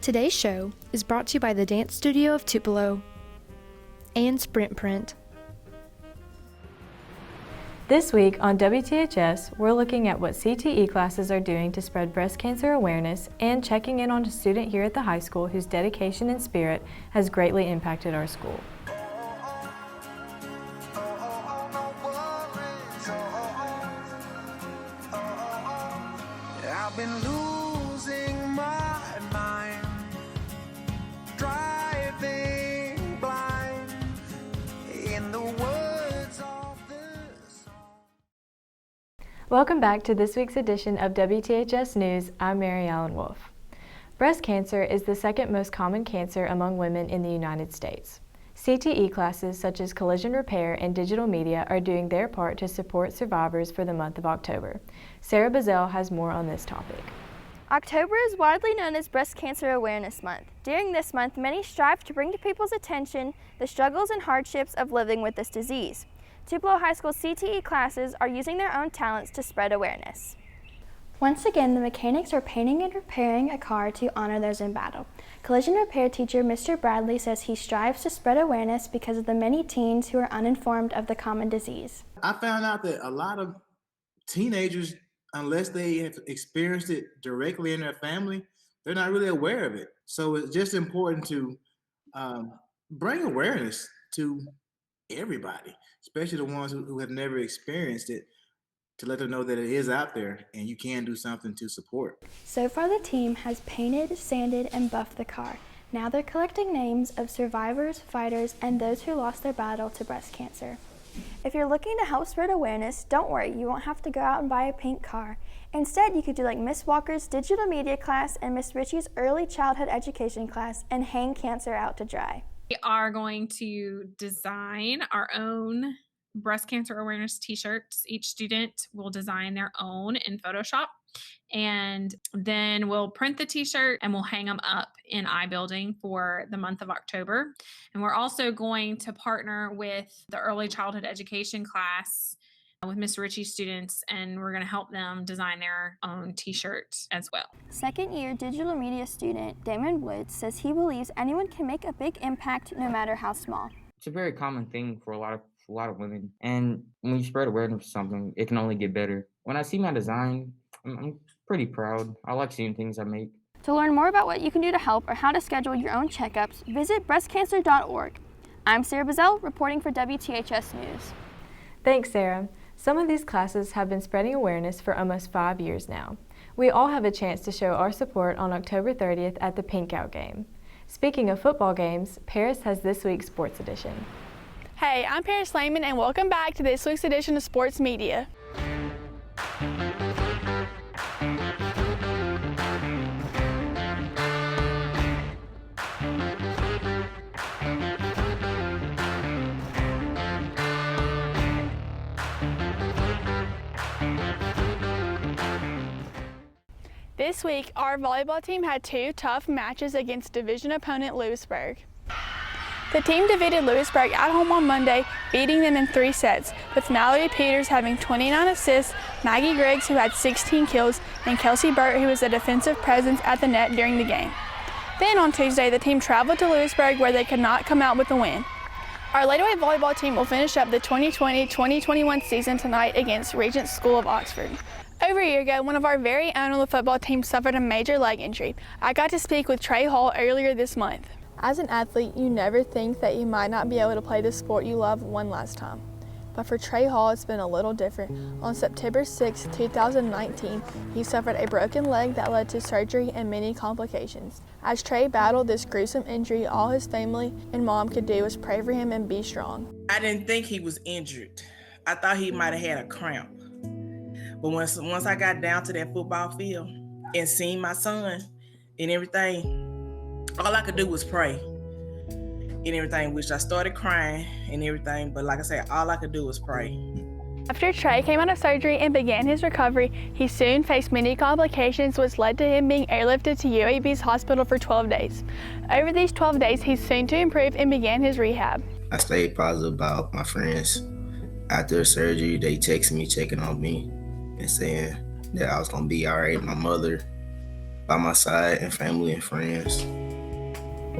Today's show is brought to you by the Dance Studio of Tupelo and Sprint Print. This week on WTHS, we're looking at what CTE classes are doing to spread breast cancer awareness and checking in on a student here at the high school whose dedication and spirit has greatly impacted our school. I've been losing my mind, driving blind in the words of this song. Welcome back to this week's edition of WTHS News. I'm Meri Wolfe. Breast cancer is the second most common cancer among women in the United States. CTE classes such as collision repair and digital media are doing their part to support survivors for the month of October. Sarah Buzzell has more on this topic. October is widely known as Breast Cancer Awareness Month. During this month, many strive to bring to people's attention the struggles and hardships of living with this disease. Tupelo High School CTE classes are using their own talents to spread awareness. Once again, the mechanics are painting and repairing a car to honor those in battle. Collision repair teacher Mr. Bradley says he strives to spread awareness because of the many teens who are uninformed of the common disease. I found out that a lot of teenagers, unless they have experienced it directly in their family, they're not really aware of it. So it's just important to bring awareness to everybody, especially the ones who have never experienced it, to let them know that it is out there and you can do something to support. So far, the team has painted, sanded, and buffed the car. Now they're collecting names of survivors, fighters, and those who lost their battle to breast cancer. If you're looking to help spread awareness, don't worry, you won't have to go out and buy a pink car. Instead, you could do like Miss Walker's digital media class and Miss Ritchie's early childhood education class and hang cancer out to dry. We are going to design our own breast cancer awareness t-shirts. Each student will design their own in Photoshop, and then we'll print the t-shirt and we'll hang them up in iBuilding for the month of October. And we're also going to partner with the early childhood education class with Miss Ritchie students, and we're going to help them design their own t-shirts as well. Second-year digital media student Damon Woods says he believes anyone can make a big impact no matter how small. It's a very common thing for a lot of women, and when you spread awareness for something, it can only get better. When I see my design, I'm pretty proud. I like seeing things I make. To learn more about what you can do to help or how to schedule your own checkups, visit breastcancer.org. I'm Sarah Buzzell, reporting for WTHS News. Thanks, Sarah. Some of these classes have been spreading awareness for almost 5 years now. We all have a chance to show our support on October 30th at the Pink Out game. Speaking of football games, Paris has this week's Sports Edition. Hey, I'm Paris Lehman, and welcome back to this week's edition of Sports Media. This week, our volleyball team had two tough matches against division opponent Lewisburg. The team defeated Lewisburg at home on Monday, beating them in 3 sets, with Mallory Peters having 29 assists, Maggie Griggs, who had 16 kills, and Kelsey Burt, who was a defensive presence at the net during the game. Then on Tuesday, the team traveled to Lewisburg, where they could not come out with a win. Our Ladeway volleyball team will finish up the 2020-2021 season tonight against Regent School of Oxford. Over a year ago, one of our very own on the football team suffered a major leg injury. I got to speak with Trey Hall earlier this month. As an athlete, you never think that you might not be able to play the sport you love one last time. But for Trey Hall, it's been a little different. On September 6, 2019, he suffered a broken leg that led to surgery and many complications. As Trey battled this gruesome injury, all his family and mom could do was pray for him and be strong. I didn't think he was injured. I thought he might have had a cramp. But once I got down to that football field and seen my son and everything, all I could do was pray and everything, which I started crying and everything. But like I said, all I could do was pray. After Trey came out of surgery and began his recovery, he soon faced many complications, which led to him being airlifted to UAB's hospital for 12 days. Over these 12 days, he's soon to improve and began his rehab. I stayed positive about my friends. After the surgery, they texted me checking on me and saying that I was going to be all right. My mother by my side and family and friends.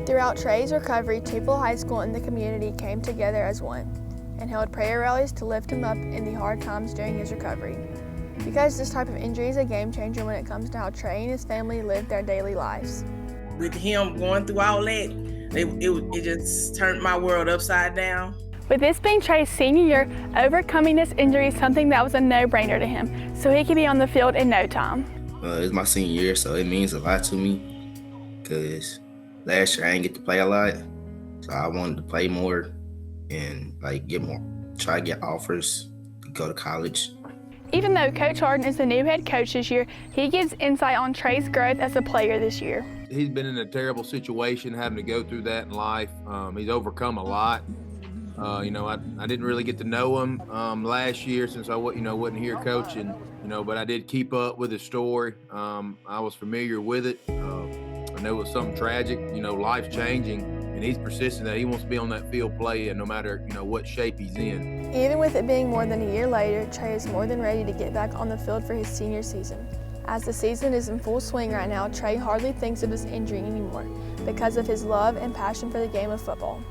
Throughout Trey's recovery, Tupelo High School and the community came together as one and held prayer rallies to lift him up in the hard times during his recovery. Because this type of injury is a game changer when it comes to how Trey and his family live their daily lives. With him going through all that, it just turned my world upside down. With this being Trey's senior year, overcoming this injury is something that was a no-brainer to him, so he could be on the field in no time. It's my senior year, so it means a lot to me because last year I didn't get to play a lot, so I wanted to play more and try to get offers to go to college. Even though Coach Harden is the new head coach this year, he gives insight on Trey's growth as a player this year. He's been in a terrible situation, having to go through that in life. He's overcome a lot. I didn't really get to know him last year since I wasn't here coaching, but I did keep up with his story. I was familiar with it. I know it was something tragic, life changing, and he's persistent that he wants to be on that field playing no matter, what shape he's in. Even with it being more than a year later, Trey is more than ready to get back on the field for his senior season. As the season is in full swing right now, Trey hardly thinks of his injury anymore because of his love and passion for the game of football.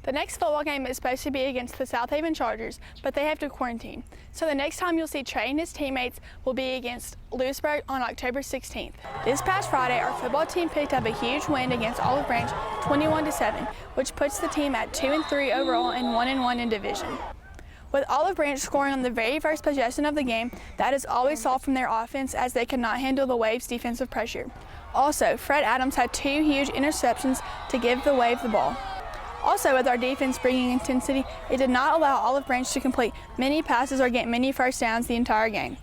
The next football game is supposed to be against the South Haven Chargers, but they have to quarantine. So the next time you'll see Trey and his teammates will be against Lewisburg on October 16th. This past Friday, our football team picked up a huge win against Olive Branch 21-7, which puts the team at 2-3 overall and 1-1 in division. With Olive Branch scoring on the very first possession of the game, that is all we saw from their offense as they could not handle the Wave's defensive pressure. Also, Fred Adams had 2 huge interceptions to give the Wave the ball. Also, with our defense bringing intensity, it did not allow Olive Branch to complete many passes or get many first downs the entire game.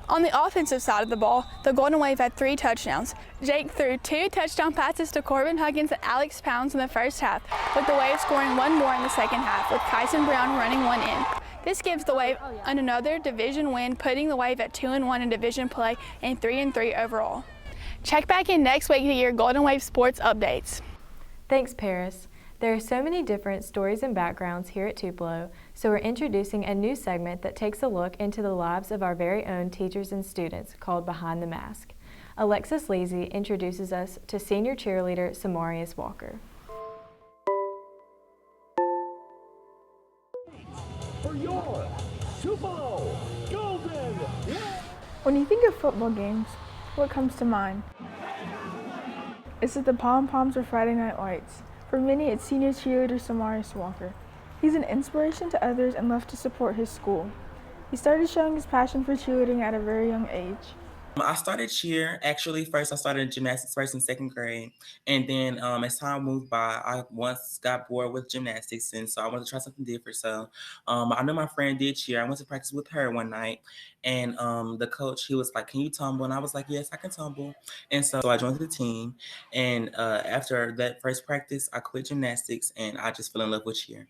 On the offensive side of the ball, the Golden Wave had 3 touchdowns. Jake threw 2 touchdown passes to Corbin Huggins and Alex Pounds in the first half, with the Wave scoring 1 more in the second half, with Kyson Brown running 1 in. This gives the Wave another division win, putting the Wave at 2-1 in division play and 3-3 overall. Check back in next week to hear Golden Wave sports updates. Thanks, Paris. There are so many different stories and backgrounds here at Tupelo, so we're introducing a new segment that takes a look into the lives of our very own teachers and students called Behind the Mask. Alexis Leasy introduces us to senior cheerleader Samarius Walker. For your Tupelo Golden! When you think of football games, what comes to mind? Is it the pom-poms or Friday night lights? For many, it's senior cheerleader Samarius Walker. He's an inspiration to others and loves to support his school. He started showing his passion for cheerleading at a very young age. I started cheer, actually. First, I started gymnastics first and second grade. And then as time moved by, I once got bored with gymnastics. And so I wanted to try something different. So I know my friend did cheer. I went to practice with her one night. And the coach, he was like, "Can you tumble?" And I was like, "Yes, I can tumble." And so I joined the team. And after that first practice, I quit gymnastics. And I just fell in love with cheer.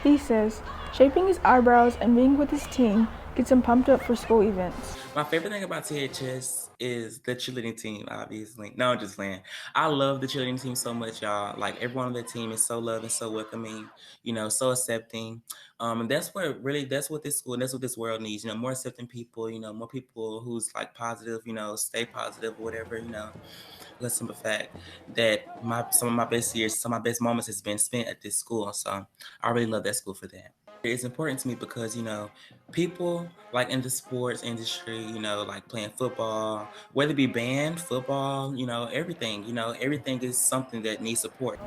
He says shaping his eyebrows and being with his team gets him pumped up for school events. My favorite thing about THS is the cheerleading team, obviously. No, I'm just playing. I love the cheerleading team so much, y'all. Like, everyone on the team is so loving, so welcoming, so accepting. And that's what this school and that's what this world needs, more accepting people, more people who's like positive, stay positive, whatever, the simple fact that some of my best years, some of my best moments has been spent at this school. So I really love that school for that. It's important to me because, people like in the sports industry, like playing football, whether it be band, football, everything, everything is something that needs support.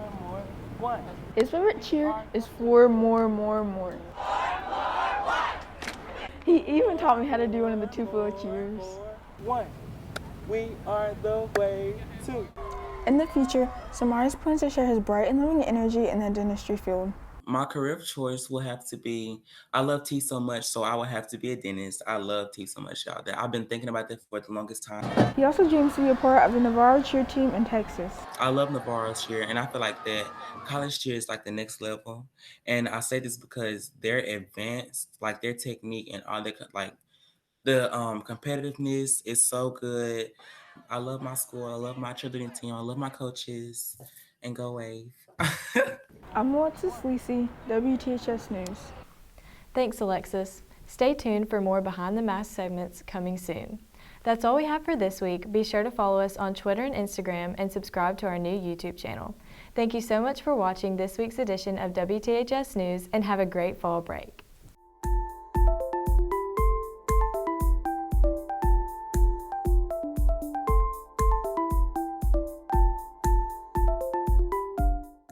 His favorite cheer is for more. He even taught me how to do one of the Tupelo cheers. 1, we are the way to. In the future, Samarius plans to share his bright and loving energy in the dentistry field. My career of choice will have to be, I love teeth so much, so I will have to be a dentist. I love teeth so much, y'all. I've been thinking about that for the longest time. He also dreams to be a part of the Navarro cheer team in Texas. I love Navarro cheer, and I feel like that college cheer is like the next level. And I say this because they're advanced, like their technique and all the competitiveness is so good. I love my school. I love my cheerleading team. I love my coaches. And go Wave. I'm Alexis Leasy, WTHS News. Thanks, Alexis. Stay tuned for more Behind the Mask segments coming soon. That's all we have for this week. Be sure to follow us on Twitter and Instagram and subscribe to our new YouTube channel. Thank you so much for watching this week's edition of WTHS News, and have a great fall break.